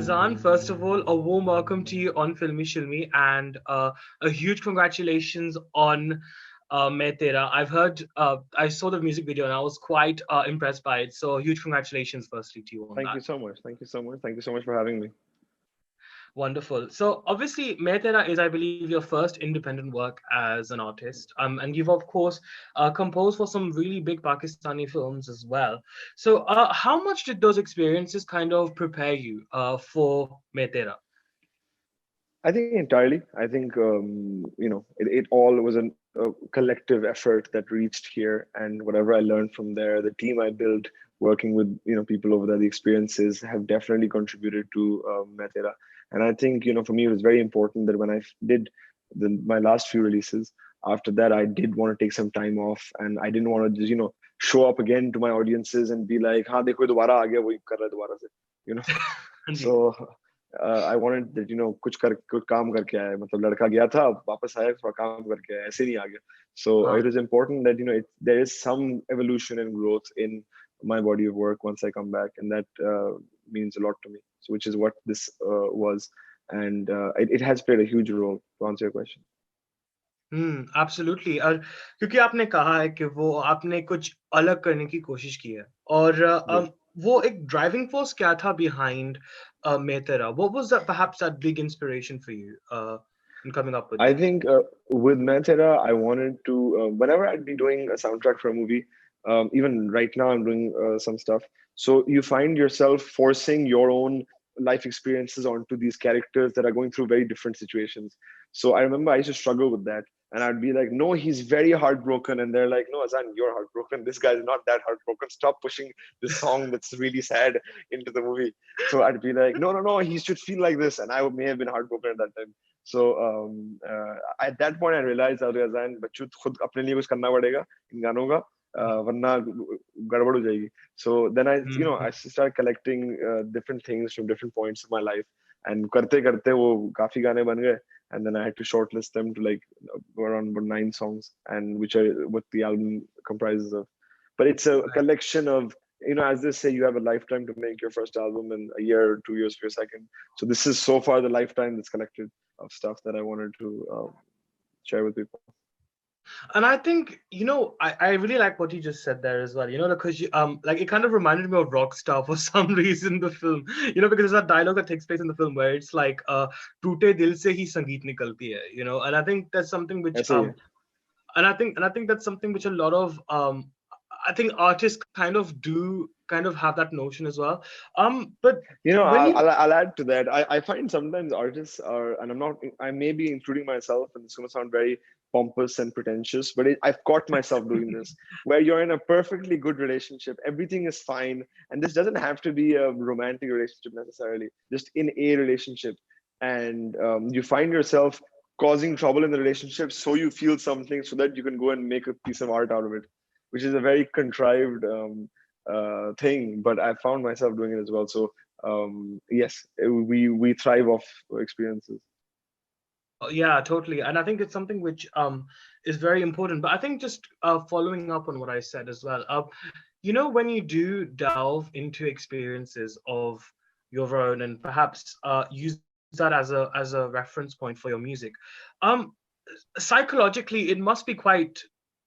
Azaan, first of all, a warm welcome to you on Filme Shilmy and a huge congratulations on Main Tera. I saw the music video and I was quite impressed by it. So, huge congratulations, firstly, to you on Thank that. you so much. Thank you so much. Thank you so much for having me. Wonderful. So, obviously, Main Tera is, I believe, your first independent work as an artist. And you've, of course, composed for some really big Pakistani films as well. So, how much did those experiences kind of prepare you for Main Tera? I think entirely. I think it all was a collective effort that reached here, and whatever I learned from there, the team I built, working with people over there, the experiences have definitely contributed to Metera. And I think for me it was very important that when I did my last few releases, after that I did want to take some time off, and I didn't want to just show up again to my audiences and be like, "हाँ देखो दोबारा आ गया वही कर रहा है दोबारा से," you know. So I wanted that कुछ काम करके आया मतलब लड़का गया था वापस आया थोड़ा काम करके आया ऐसे नहीं आ गया. So it was important that there is some evolution and growth in my body of work once I come back, and that means a lot to me. So which is what this was, and it has played a huge role to answer your question. Absolutely. और क्योंकि आपने कहा है कि वो आपने कुछ अलग करने की कोशिश की है और Yeah. वो एक ड्राइविंग फोर्स क्या था behind मेतेरा? What was that perhaps that big inspiration for you in coming up with I that? think with Main Tera, I wanted to, whenever I'd be doing a soundtrack for a movie, even right now I'm doing some stuff. So you find yourself forcing your own life experiences onto these characters that are going through very different situations. So I remember I used to struggle with that. And I'd be like, no, he's very heartbroken. And they're like, no, Azaan, you're heartbroken. This guy's not that heartbroken. Stop pushing this song that's really sad into the movie. So I'd be like, no, no, no, he should feel like this. And I may have been heartbroken at that time. So at that point, I realized that Azaan, बच्चों खुद अपने लिए कुछ करना पड़ेगा इन गानों का वरना गड़बड़ हो जाएगी. So then I started collecting different things from different points of my life, and करते करते वो काफी गाने बन गए, and then I had to shortlist them to like around 9 songs, and which are what the album comprises of. But it's a collection of, as they say, you have a lifetime to make your first album and a year or 2 years for your second. So this is so far the lifetime that's collected of stuff that I wanted to share with people. And I think, I really like what you just said there as well, because like it kind of reminded me of Rockstar for some reason, the film, because there's that dialogue that takes place in the film where it's like, "Toote dil se hi sangeet nikalti hai," and I think that's something which, and I think that's something which a lot of, I think artists kind of have that notion as well. But I'll add to that. I find sometimes artists are, and I may be including myself, and it's going to sound very pompous and pretentious, but I've caught myself doing this, where you're in a perfectly good relationship, everything is fine, and this doesn't have to be a romantic relationship necessarily, just in a relationship, and you find yourself causing trouble in the relationship, so you feel something, so that you can go and make a piece of art out of it, which is a very contrived thing, but I found myself doing it as well. So yes, we thrive off experiences. Yeah, totally. And I think it's something which is very important. But I think just following up on what I said as well, when you do delve into experiences of your own and perhaps use that as a reference point for your music, psychologically it must be quite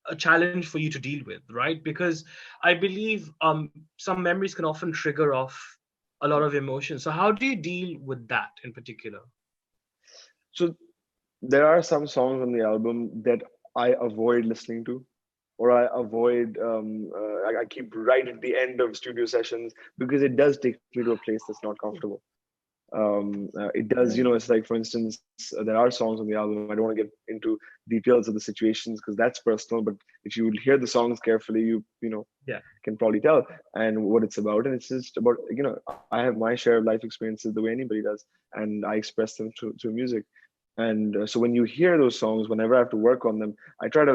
a challenge for you to deal with, right? Because I believe some memories can often trigger off a lot of emotions. So how do you deal with that in particular? So there are some songs on the album that I avoid listening to, or I avoid. I keep right at the end of studio sessions because it does take me to a place that's not comfortable. It does, it's like, for instance, there are songs on the album. I don't want to get into details of the situations because that's personal. But if you hear the songs carefully, you can probably tell and what it's about. And it's just about, I have my share of life experiences the way anybody does, and I express them through music. And so when you hear those songs, whenever I have to work on them, I try to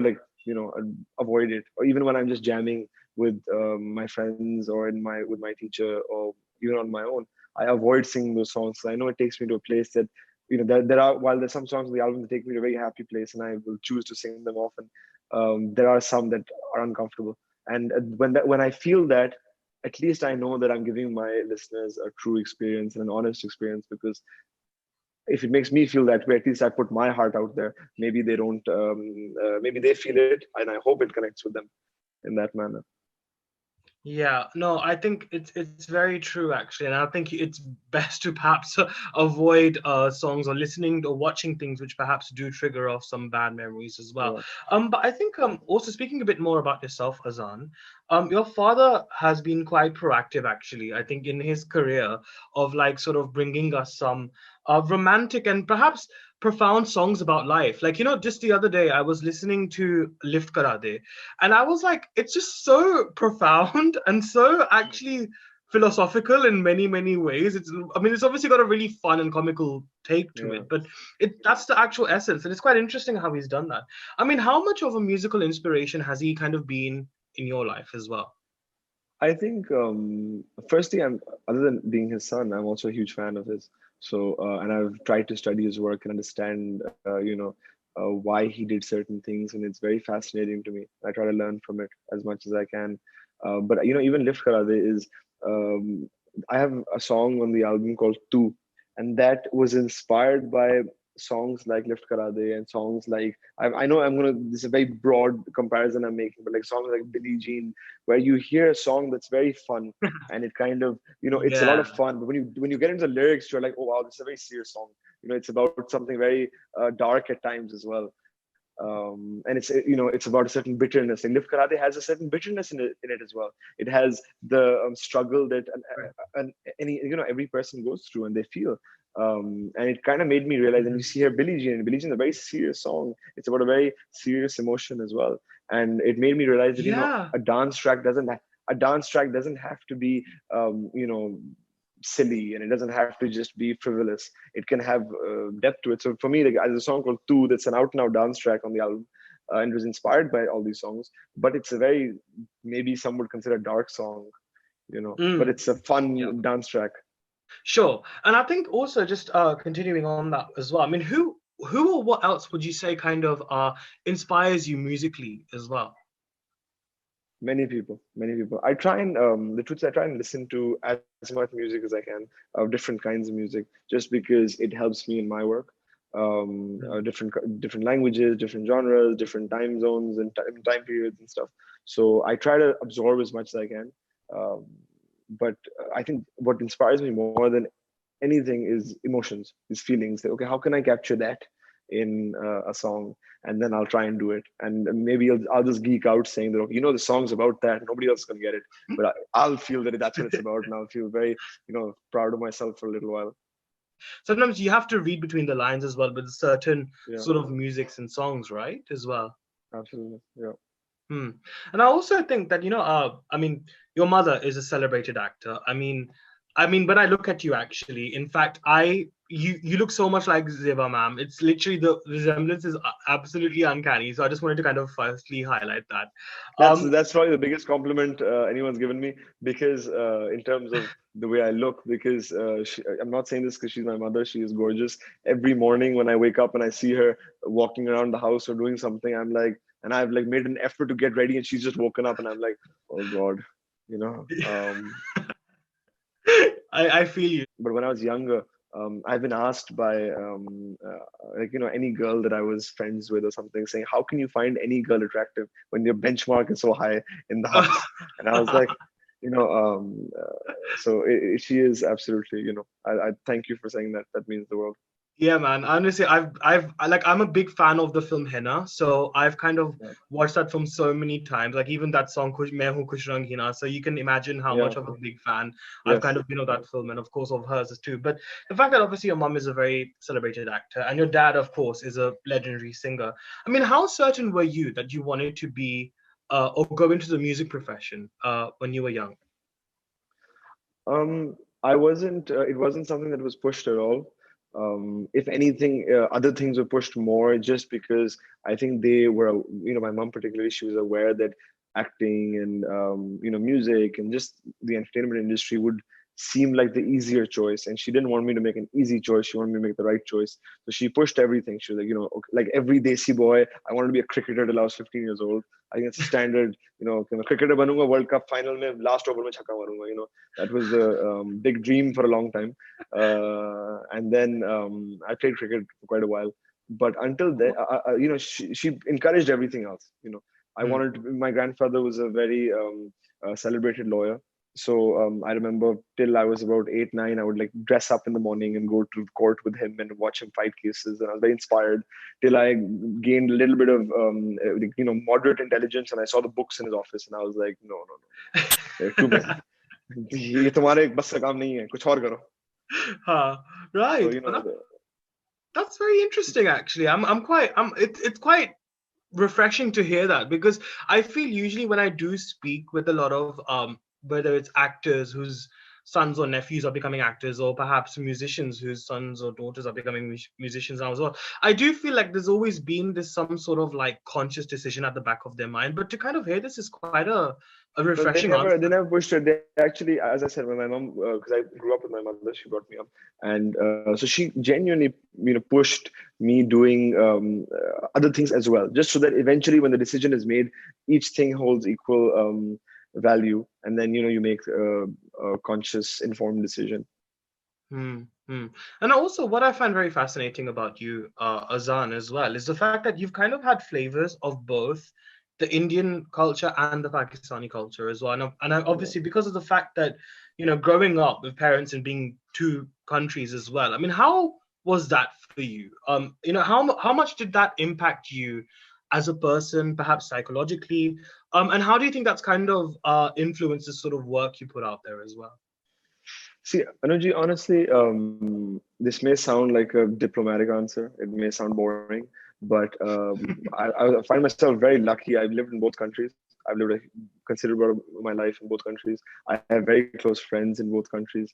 avoid it. Or even when I'm just jamming with my friends or with my teacher or even on my own, I avoid singing those songs. I know it takes me to a place that, while there's some songs on the album that take me to a very happy place and I will choose to sing them often, there are some that are uncomfortable. And when I feel that, at least I know that I'm giving my listeners a true experience and an honest experience, because if it makes me feel that way, at least I put my heart out there. Maybe they don't, maybe they feel it, and I hope it connects with them in that manner. Yeah, no, I think it's very true actually, and I think it's best to perhaps avoid songs or listening or watching things which perhaps do trigger off some bad memories as well. Yeah, But I think also speaking a bit more about yourself, Azan, your father has been quite proactive actually. I think in his career of like sort of bringing us some romantic and perhaps profound songs about life. Like just the other day I was listening to Lift Kara De, and I was like, it's just so profound and so actually philosophical in many, many ways. I mean, it's obviously got a really fun and comical take to yeah. it, but that's the actual essence. And it's quite interesting how he's done that. I mean, how much of a musical inspiration has he kind of been in your life as well? I think firstly, I'm other than being his son, I'm also a huge fan of his. So, and I've tried to study his work and understand, why he did certain things, and it's very fascinating to me. I try to learn from it as much as I can. But even Lift Karade is, um, I have a song on the album called "Tu," and that was inspired by songs like Lift Karade and songs like I know I'm gonna this is a very broad comparison I'm making, but like songs like Billie Jean, where you hear a song that's very fun and it kind of it's a lot Yeah. of fun, but when you get into the lyrics, you're like, oh wow, this is a very serious song. It's about something very dark at times as well. And it's about a certain bitterness, and Lift Karate has a certain bitterness in it as well. It has the struggle that any every person goes through and they feel. And it kind of made me realize, and you Mhm. see here Billie Jean. Billie Jean is a very serious song. It's about a very serious emotion as well, and it made me realize that Yeah. a dance track doesn't have to be silly, and it doesn't have to just be frivolous. It can have depth to it. So for me, like, there's a song called "Tu" that's an out and out dance track on the album, and it was inspired by all these songs. But it's a very, maybe some would consider, dark song, but Mm. it's a Yeah. fun dance track. Sure. And I think also just continuing on that as well. I mean, who or what else would you say kind of inspires you musically as well? Many people. I try and the truth is, I try and listen to as much music as I can, of different kinds of music, just because it helps me in my work. Different languages, different genres, different time zones and time periods and stuff. So I try to absorb as much as I can. Um, but I think what inspires me more than anything is emotions, is feelings. Like, okay, how can I capture that in a song? And then I'll try and do it. And maybe I'll just geek out saying that, okay, the song's about that. Nobody else can get it, but I'll feel that that's what it's about, and I'll feel very, proud of myself for a little while. Sometimes you have to read between the lines as well with certain Yeah, sort of musics and songs, right? As well. absolutely. Yeah. Hmm. And I also think that, I mean, your mother is a celebrated actor. I mean, when I look at you, actually, in fact, you look so much like Zeba, ma'am. It's literally the resemblance is absolutely uncanny. So I just wanted to kind of firstly highlight that. That's Um, that's probably the biggest compliment anyone's given me, because in terms of the way I look, because I'm not saying this because she's my mother. She is gorgeous. Every morning when I wake up and I see her walking around the house or doing something, I'm like, and I've like made an effort to get ready, and she's just woken up, and I'm like, oh God, you know. I feel you. But when I was younger, I've been asked by any girl that I was friends with or something, saying, "How can you find any girl attractive when your benchmark is so high in the house?" And I was like, so she is absolutely, I thank you for saying that. That means the world. Yeah, man. Honestly, I'm a big fan of the film Henna, so I've kind of Yeah, watched that film so many times. Like even that song Main Hu Kush Rangina. So you can imagine how yeah, much of a big fan I've yes. kind of been of that film, and of course of hers too. But the fact that obviously your mom is a very celebrated actor, and your dad, of course, is a legendary singer. I mean, how certain were you that you wanted to be or go into the music profession when you were young? I wasn't. It wasn't something that was pushed at all. If anything, other things were pushed more, just because I think they were. My mom particularly, she was aware that acting and music and just the entertainment industry would seemed like the easier choice, and she didn't want me to make an easy choice. She wanted me to make the right choice. So she pushed everything. She was like, okay, like every desi boy, I wanted to be a cricketer till I was 15 years old. I think it's standard, कि मैं cricketer बनूंगा, World Cup final में last over में छक्का मारूंगा. That was the big dream for a long time. And then I played cricket for quite a while. But until then, she encouraged everything else. I Hmm. wanted to, my grandfather was a very celebrated lawyer. So I remember till I was about 8, 9, I would like dress up in the morning and go to court with him and watch him fight cases. And I was very inspired till I gained a little bit of, moderate intelligence. And I saw the books in his office and I was like, no, no, no, they're too many. ये तुम्हारे बस का काम नहीं है, कुछ और करो. Huh. So, Right. That's very interesting, actually. It's quite refreshing to hear that, because I feel usually when I do speak with a lot of whether it's actors whose sons or nephews are becoming actors, or perhaps musicians whose sons or daughters are becoming musicians now as well, I do feel like there's always been this some sort of like conscious decision at the back of their mind. But to kind of hear this is quite a No, refreshing answer. they never pushed it. They actually, as I said, when my mom, because I grew up with my mother, she brought me up, and so she genuinely, pushed me doing other things as well, just so that eventually, when the decision is made, each thing holds equal value, and then you make a conscious, informed decision. Hmm. Hmm. And also, what I find very fascinating about you, Azan, as well, is the fact that you've kind of had flavors of both the Indian culture and the Pakistani culture as well. Yeah. Obviously, because of the fact that, growing up with parents and being two countries as well. I mean, how was that for you? How much did that impact you as a person, perhaps psychologically? And how do you think that's kind of influenced the sort of work you put out there as well? See, Anuji, honestly, this may sound like a diplomatic answer. It may sound boring, but I find myself very lucky. I've lived in both countries. I've lived a considerable part of my life in both countries. I have very close friends in both countries.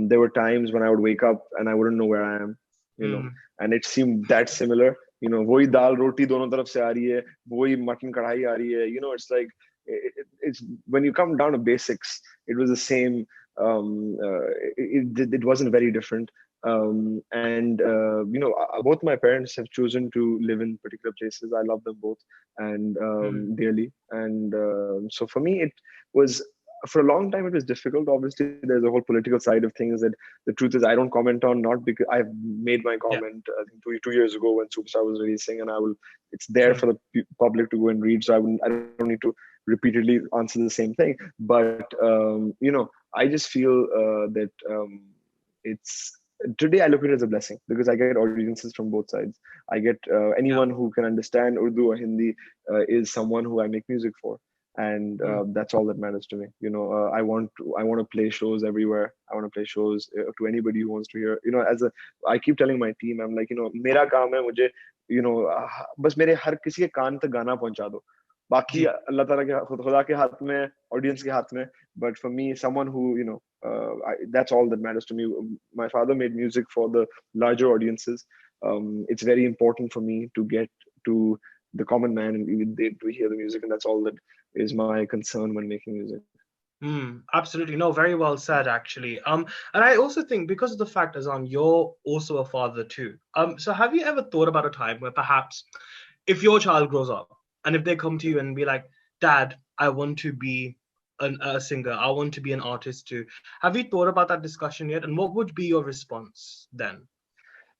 There were times when I would wake up and I wouldn't know where I am, Hmm. and it seemed that similar. वही दाल रोटी दोनों तरफ से आ रही है, वही mutton कढ़ाई आ रही है. It's like it's when you come down to basics, it was the same. It wasn't very different. And both my parents have chosen to live in particular places. I love them both and Hmm. dearly. And so for me, it was for a long time. It was difficult. Obviously, there's a whole political side of things that the truth is I don't comment on. Not because I've made my Yeah. comment I think 2 years ago when Superstar was releasing, and I will. It's there Sure. for the public to go and read. So I don't need to repeatedly answer the same thing. But I just feel that it's today I look at it as a blessing because I get audiences from both sides. I get Yeah. anyone who can understand Urdu or Hindi is someone who I make music for, and Hmm. that's all that matters to me. I want to play shows everywhere. I want to play shows to anybody who wants to hear. As a I keep telling my team, I'm like, मेरा काम है मुझे, बस मेरे हर किसी के कान तक गाना पहुंचा दो. बाकी Ji. अल्लाह ताला के खुदा के हाथ में, ऑडियंस के हाथ में. But for me, someone who that's all that matters to me. My father made music for the larger audiences. It's very important for me to get to the common man and to hear the music, and that's all that is my concern when making music. Absolutely. No, very well said, actually. And I also think because of the fact, Azan, you're also a father too. So have you ever thought about a time where perhaps if your child grows up and if they come to you and be like, Dad, I want to be a singer, I want to be an artist too. Have you thought about that discussion yet? And what would be your response then?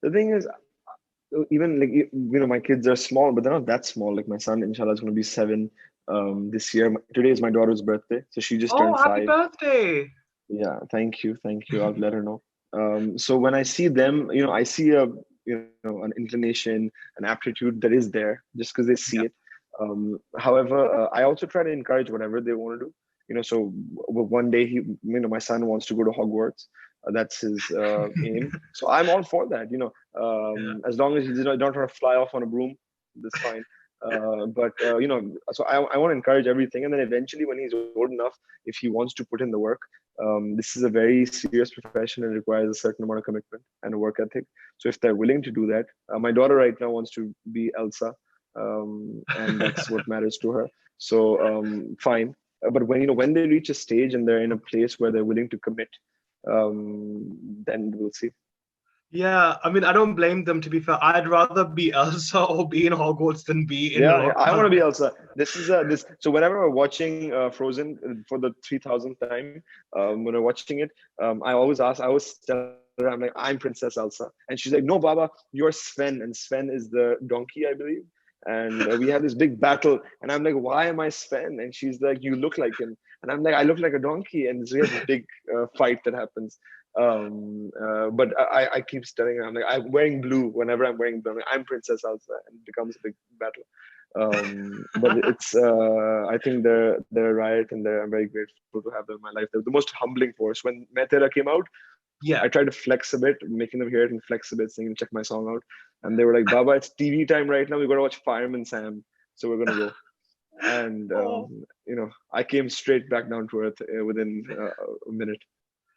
The thing is, even like my kids are small, but they're not that small. Like my son, inshallah, is going to be 7 this year. Today is my daughter's birthday, so she just Oh, turned happy 5. birthday. Yeah, thank you. I've let her know. So when I see them, I see an inclination, an aptitude that is there just because they see Yeah. it. However, I also try to encourage whatever they want to do. So one day my son wants to go to Hogwarts. That's his aim. So I'm all for that. Yeah. As long as he's not don't try to fly off on a broom, that's fine. But so I want to encourage everything, and then eventually, when he's old enough, if he wants to put in the work, this is a very serious profession and requires a certain amount of commitment and a work ethic. So if they're willing to do that, my daughter right now wants to be Elsa, and that's what matters to her. So fine. But when they reach a stage and they're in a place where they're willing to commit, then we'll see. Yeah, I mean, I don't blame them, to be fair. I'd rather be Elsa or be in Hogwarts than be in Yeah, yeah, Rock I want to be Valley. Elsa. This is this. So whenever we're watching Frozen for the 3000th time, when we're watching it, I always tell her, I'm like, I'm Princess Elsa, and she's like, no, Baba, you're Sven, and Sven is the donkey, I believe. And we have this big battle, and I'm like, why am I Sven? And she's like, you look like him, and I'm like, I look like a donkey, and so we have this big fight that happens. But I keep telling her, I'm like, I'm wearing blue whenever I'm wearing blue. I'm Princess Elsa, and it becomes a big battle. But it's I think they're right, and I'm very grateful to have them in my life. They're the most humbling force. When Main Tera came out, I Yeah. tried to flex a bit, making them hear it and flex a bit, saying check my song out, and they were like, Baba, it's TV time right now. We got to watch Fireman Sam, so we're gonna go. And Oh. I came straight back down to earth within a minute.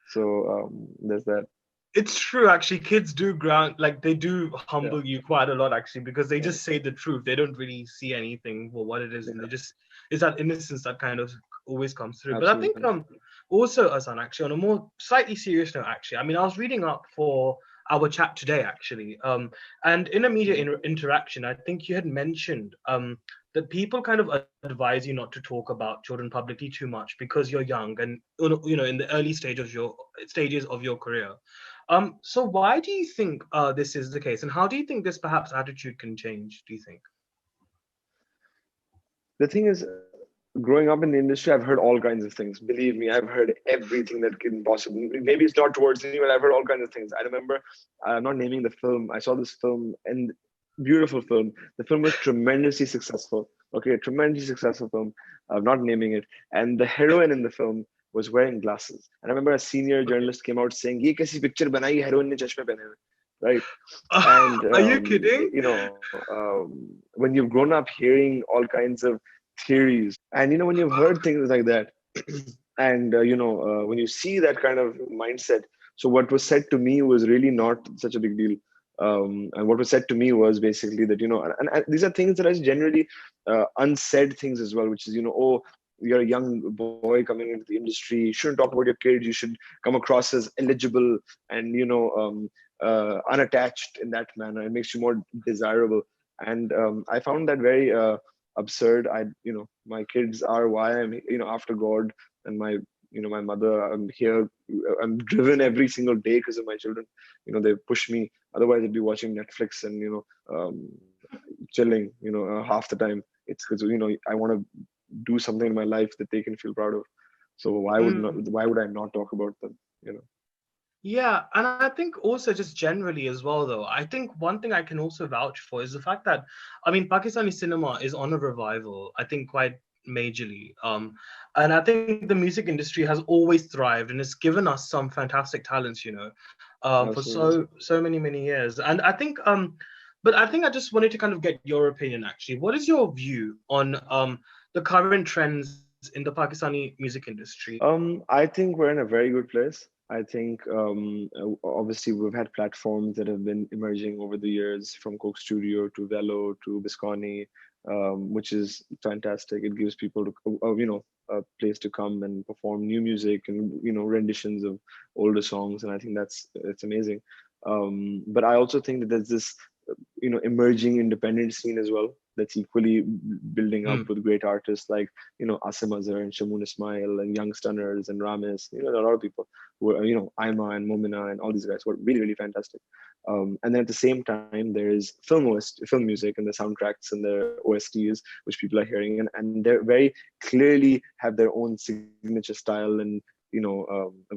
So there's that. It's true, actually. Kids do ground, like, they do Yeah, humble you quite a lot, actually, because they yeah, just say the truth. They don't really see anything for what it is, and they yeah, just, it's that innocence that kind of always comes through. But I think absolutely. also, Azan, actually, on a more slightly serious note, actually, I mean, I was reading up for our chat today, actually, and in a media Mhm. interaction, I think you had mentioned that people kind of advise you not to talk about children publicly too much because you're young and in the early stages of your career. So why do you think this is the case, and how do you think this perhaps attitude can change? Do you think? The thing is, growing up in the industry, I've heard all kinds of things. Believe me, I've heard everything that can possibly. Maybe it's not towards me, but I've heard all kinds of things. I remember, I'm not naming the film. I saw this film, and beautiful film. The film was tremendously successful. Okay, tremendously successful film. I'm not naming it. And the heroine in the film was wearing glasses. And I remember a senior Okay. journalist came out saying, "ये कैसी picture बनाई heroine ने चश्मे पहने हुए?" Right? And Are you kidding? when you've grown up hearing all kinds of theories, and when you've heard things like that, and when you see that kind of mindset, so what was said to me was really not such a big deal. And what was said to me was basically that and these are things that are generally unsaid things as well, which is oh, you're a young boy coming into the industry, you shouldn't talk about your kids, you should come across as eligible and unattached in that manner. It makes you more desirable. And I found that very absurd. My kids are why I'm after God, and my mother. I'm here. I'm driven every single day because of my children. They push me. Otherwise, I'd be watching Netflix and chilling. Half the time it's because I want to do something in my life that they can feel proud of. So Mm. why would I not talk about them? Yeah, and I think also just generally as well, though, I think one thing I can also vouch for is the fact that, I mean, Pakistani cinema is on a revival, I think quite majorly. And I think the music industry has always thrived and it's given us some fantastic talents, for Absolutely. so many years. And I think, but I think I just wanted to kind of get your opinion actually. What is your view on the current trends in the Pakistani music industry? I think we're in a very good place. I think obviously we've had platforms that have been emerging over the years, from Coke Studio to Velo to Bisconi, which is fantastic. It gives people a place to come and perform new music and renditions of older songs, and I think it's amazing. But I also think that there's this emerging independent scene as well that's equally building up Mm, with great artists like Asim Azhar and Shamoon Ismail and Young Stunners and Ramis. There are a lot of people who are, Aima and Momina and all these guys who are really, really fantastic. And then at the same time, there is film music and the soundtracks and the OSTs, which people are hearing, and they very clearly have their own signature style and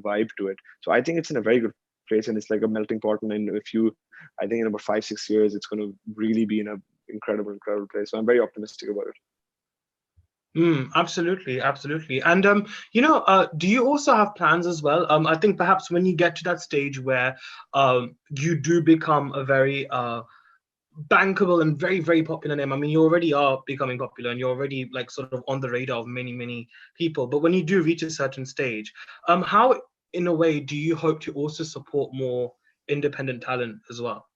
vibe to it. So I think it's in a very good place, and it's like a melting pot. And in a few, I think in about 5-6 years, it's going to really be in a incredible place. So I'm very optimistic about it. absolutely, absolutely. And do you also have plans as well? I think perhaps when you get to that stage where you do become a very bankable and very popular name. I mean, you already are becoming popular and you're already like sort of on the radar of many people. But when you do reach a certain stage, how in a way do you hope to also support more independent talent as well?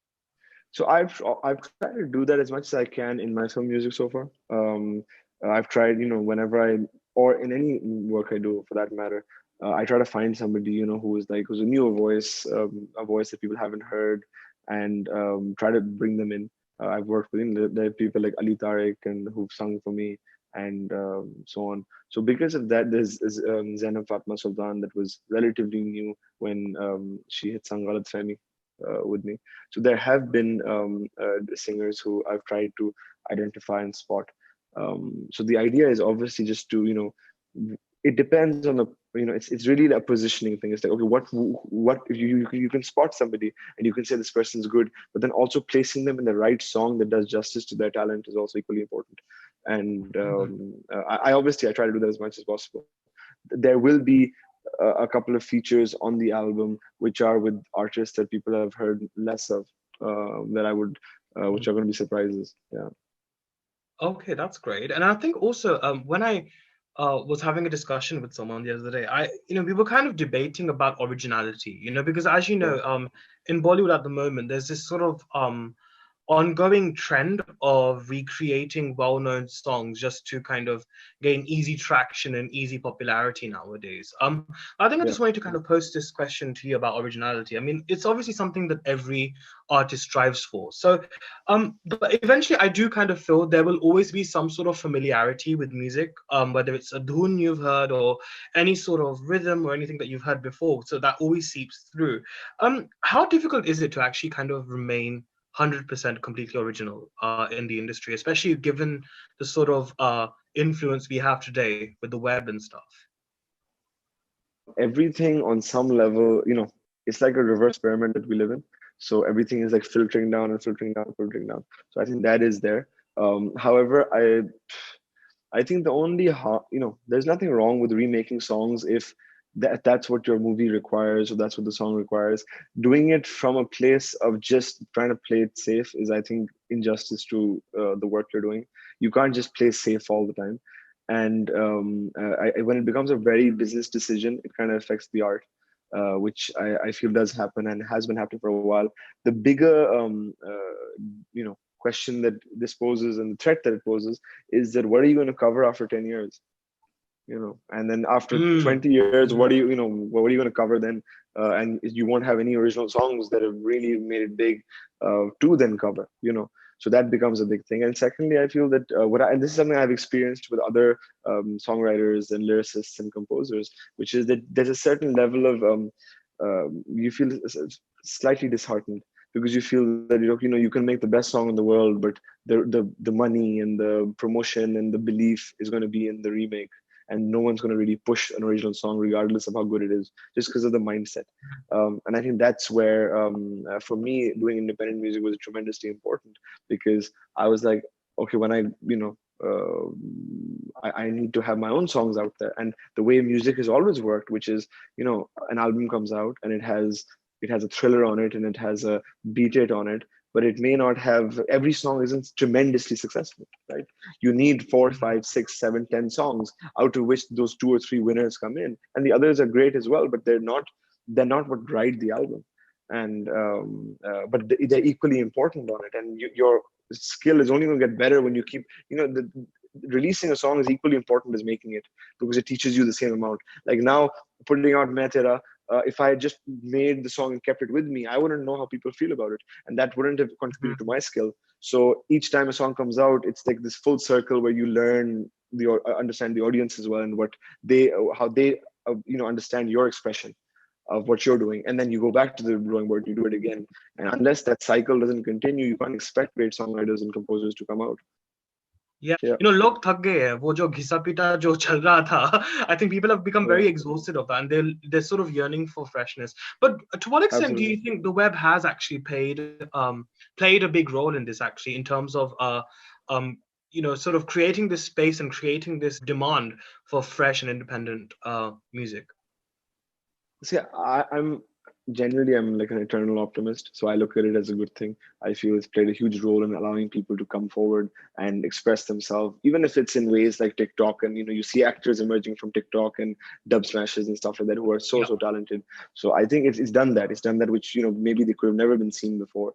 So I've tried to do that as much as I can in my film music so far. I've tried, whenever I or in any work I do for that matter. I try to find somebody, who's a newer voice, a voice that people haven't heard, and try to bring them in. I've worked with him. There are people like Ali Tariq and who've sung for me, and so on. So because of that, there's Zainab Fatma Sultan that was relatively new when she had sung Galat Fahmi with me. So there have been singers who I've tried to identify and spot. So the idea is obviously just to, it depends on the, it's really a positioning thing. It's like, okay, what you can spot somebody and you can say this person's good, but then also placing them in the right song that does justice to their talent is also equally important. And I obviously I try to do that as much as possible. There will be a couple of features on the album which are with artists that people have heard less of, that I would which are going to be surprises. Yeah. Okay, that's great. And I think also when I was having a discussion with someone the other day, we were kind of debating about originality, because as you Yeah. know, in Bollywood at the moment, there's this sort of ongoing trend of recreating well-known songs just to kind of gain easy traction and easy popularity nowadays. I think I Yeah. just wanted to kind of pose this question to you about originality. I mean, it's obviously something that every artist strives for. So, but eventually, I do kind of feel there will always be some sort of familiarity with music, whether it's a dhun you've heard or any sort of rhythm or anything that you've heard before. So that always seeps through. How difficult is it to actually kind of remain 100% completely original in the industry, especially given the sort of influence we have today with the web and stuff? Everything on some level, it's like a reverse pyramid that we live in. So everything is like filtering down and filtering down, filtering down. So I think that is there. However, I think the only there's nothing wrong with remaking songs if that's what your movie requires or that's what the song requires. Doing it from a place of just trying to play it safe is, I think, injustice to the work you're doing. You can't just play safe all the time, and when it becomes a very business decision, it kind of affects the art, which I feel does happen and has been happening for a while. The bigger question that this poses and the threat that it poses is that what are you going to cover after 10 years, and then after Mm, 20 years, what mhm. are what are you going to cover then, and you won't have any original songs that have really made it big to then cover, so that becomes a big thing. And secondly, I feel that and this is something I've experienced with other songwriters and lyricists and composers, which is that there's a certain level of you feel slightly disheartened because you feel that you can make the best song in the world, but the money and the promotion and the belief is going to be in the remake, and no one's going to really push an original song regardless of how good it is, just because of the mindset. And I think that's where for me doing independent music was tremendously important, because I was like, okay, when I need to have my own songs out there, and the way music has always worked, which is, an album comes out and it has a thriller on it and it has a beat it on it, but it may not have, every song isn't tremendously successful, right? You need four, five, six, seven, 10 songs, out of which those two or three winners come in, and the others are great as well, but they're not what ride the album. And but they're equally important on it, and your skill is only going to get better when you keep, releasing a song is equally important as making it, because it teaches you the same amount. Like now, putting out Main Tera, if I had just made the song and kept it with me, I wouldn't know how people feel about it, and that wouldn't have contributed to my skill. So each time a song comes out, it's like this full circle where you learn understand the audience as well, and how they understand your expression of what you're doing, and then you go back to the drawing board, you do it again. And unless that cycle doesn't continue, you can't expect great songwriters and composers to come out. Yeah, Yeah. लोग थक गए हैं वो जो घिसा पिटा जो चल रहा था. I think people have become Yeah. very exhausted of that, and they're sort of yearning for freshness. But to what extent do Absolutely. you think the web has actually played a big role in this, actually, in terms of um sort of creating this space and creating this demand for fresh and independent music? See, I'm like an eternal optimist, so I look at it as a good thing. I feel it's played a huge role in allowing people to come forward and express themselves, even if it's in ways like TikTok. And you see actors emerging from TikTok and dub smashes and stuff like that who are so Yeah. so talented. So I think it's done that. It's done that which maybe they could have never been seen before.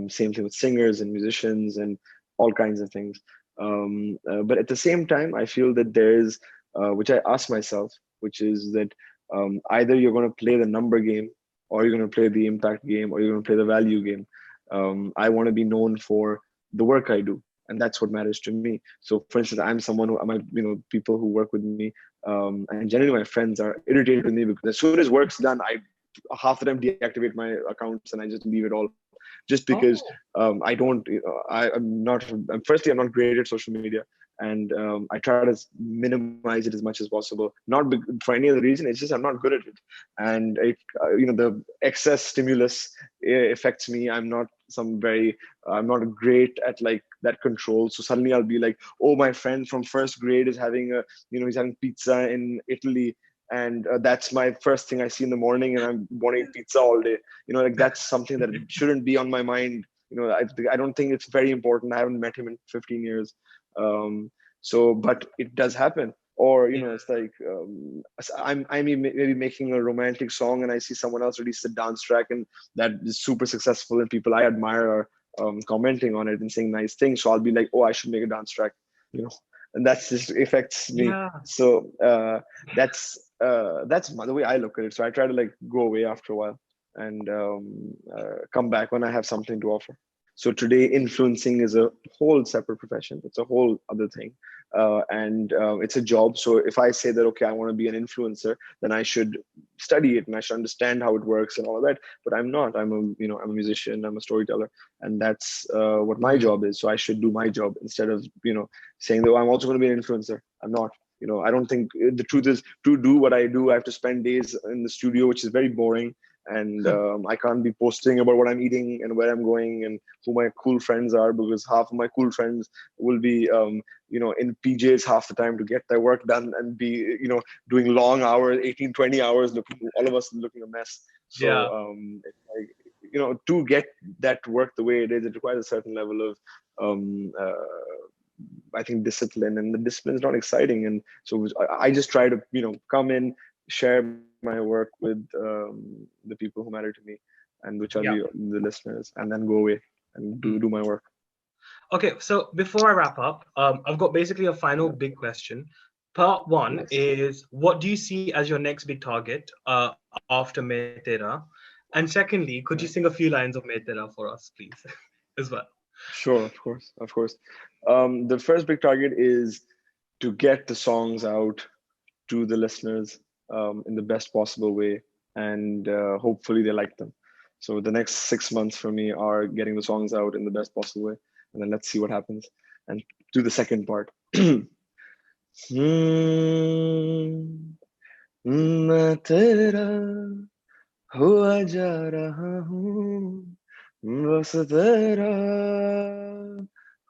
Same thing with singers and musicians and all kinds of things. But at the same time, I feel that there is, which I ask myself, which is that Either you're going to play the number game, or you're going to play the impact game, or you're going to play the value game. I want to be known for the work I do, and that's what matters to me. So, for instance, I'm someone who, people who work with me, and generally my friends are irritated with me because as soon as work's done, I half the time deactivate my accounts and I just leave it all, just because Oh. I don't. I'm not. Firstly, I'm not great at social media, and I try to minimize it as much as possible. Not for any other reason. It's just I'm not good at it, and the excess stimulus affects me. I'm not great at like that control. So suddenly I'll be like, oh, my friend from first grade is having he's having pizza in Italy, and that's my first thing I see in the morning, and I'm wanting pizza all day. Like that's something that shouldn't be on my mind. I don't think it's very important. I haven't met him in 15 years. But it does happen. Or Yeah. it's like I'm maybe making a romantic song, and I see someone else release a dance track, and that is super successful, and people I admire are commenting on it and saying nice things. So I'll be like, oh, I should make a dance track, you know, and that's just affects me. Yeah. So that's the way I look at it. So I try to like go away after a while, and come back when I have something to offer. So today, influencing is a whole separate profession. It's a whole other thing, and it's a job. So if I say that, okay, I want to be an influencer, then I should study it and I should understand how it works and all of that. But I'm not. I'm a musician. I'm a storyteller, and that's what my Mm. job is. So I should do my job instead of saying that, "Oh, I'm also going to be an influencer." I'm not. I don't think the truth is, to do what I do, I have to spend days in the studio, which is very boring, and I can't be posting about what I'm eating and where I'm going and who my cool friends are, because half of my cool friends will be in PJs half the time to get their work done, and be doing long hours, 18-20 hours, looking, all of us looking a mess. So Yeah. it's like, to get that work the way it is, it requires a certain level of um, I think discipline, and the discipline is not exciting. And so I just try to come in, share my work with the people who matter to me, and which are Yeah. the listeners, and then go away and do Mm. do my work. Okay, so before I wrap up, I've got basically a final Yeah, big question. Part one nice. is, what do you see as your next big target after Main Tera? And secondly, could you sing a Yeah. few lines of Main Tera for us, please, as well? Sure, of course, of course. The first big target is to get the songs out to the listeners in the best possible way, and hopefully they like them. So the next 6 months for me are getting the songs out in the best possible way, and then let's see what happens. And do the second part. मैं तेरा हुआ जा रहा हूँ, बस तेरा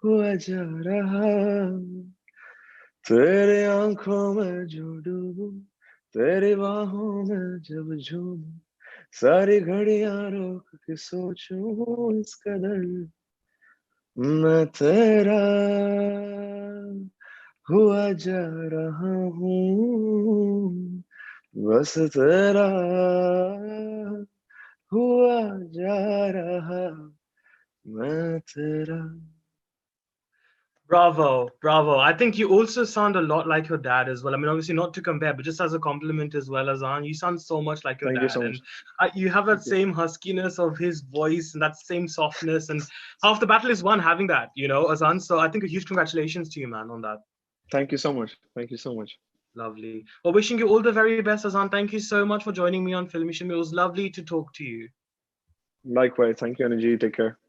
हुआ जा रहा हूँ। तेरे आंखों में जो डूबूं, तेरी बाहों में जब झूमूं, सारी घड़ियां रोक के सोचूं इस कदर मैं तेरा हुआ जा रहा हूँ, बस तेरा हुआ जा रहा मैं तेरा. Bravo, bravo. I think you also sound a lot like your dad as well. I mean, obviously not to compare, but just as a compliment as well, Azaan, you sound so much like your Thank you dad. so And much. you have that Thank you. same huskiness of his voice and that same softness. And half the battle is won having that, Azaan. So I think a huge congratulations to you, man, on that. Thank you so much. Thank you so much. Lovely. Well, wishing you all the very best, Azaan. Thank you so much for joining me on Filme Shilmy. It was lovely to talk to you. Likewise. Thank you, Energy. Take care.